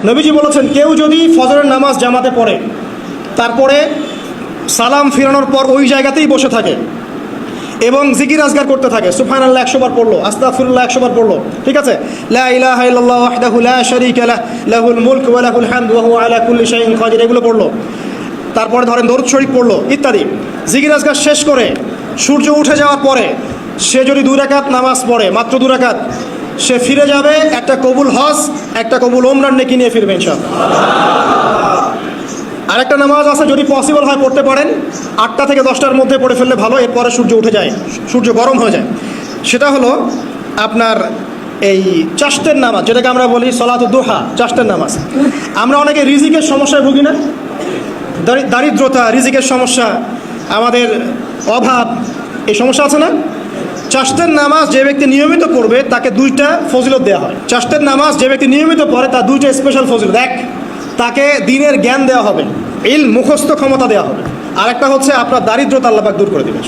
নবীজি বলেছেন, কেউ যদি ফজরের নামাজ জামাতে পড়ে তারপরে সালাম ফিরানোর পর ওই জায়গাতেই বসে থাকে এবং জিকির আজগার করতে থাকে, সুবহানাল্লাহ 100 বার পড়লো, আস্তাগফিরুল্লাহ 100 বার পড়লো, ঠিক আছে, লা ইলাহা ইল্লাল্লাহ ওয়াহদাহু লা শারীকা লাহু লাহুল মুলকু ওয়া লাহুল হামদু ওয়া হুয়া আলা কুল্লি শাইইন কাদির, এগুলো পড়লো, তারপরে ধরেন দরুদ শরীফ পড়লো ইত্যাদি, জিকির আজগার শেষ করে সূর্য উঠে যাওয়ার পরে সে যদি 2 রাকাত নামাজ পড়ে, মাত্র 2 রাকাত, সে ফিরে যাবে একটা কবুল হজ, একটা কবুল ওমরার নেকি নিয়ে ফিরবে ইনশাআল্লাহ। আরেকটা নামাজ আছে, যদি পসিবল হয় পড়তে পারেন, 8টা থেকে 10টার মধ্যে পড়ে ফেললে ভালো, এরপরে সূর্য উঠে যায়, সূর্য গরম হয়ে যায়। সেটা হলো আপনার এই চাষ্টের নামাজ, যেটাকে আমরা বলি সলাতুদ দুহা, চাষ্টের নামাজ। আমরা অনেকে রিজিকের সমস্যায় ভুগি না, দারিদ্রতা, রিজিকের সমস্যা, আমাদের অভাব, এই সমস্যা আছে না? চাষ্টের নামাজ যে ব্যক্তি নিয়মিত পড়বে তাকে 2টা ফজিলত দেওয়া হয়। চাষ্টের নামাজ যে ব্যক্তি নিয়মিত পড়ে তার 2টা স্পেশাল ফজিলত। এক, তাকে দ্বীনের জ্ঞান দেওয়া হবে, ইলম মুখস্থ ক্ষমতা দেওয়া হবে। আরেকটা হচ্ছে আপনার দারিদ্রতা আল্লাহ পাক দূর করে দেবে।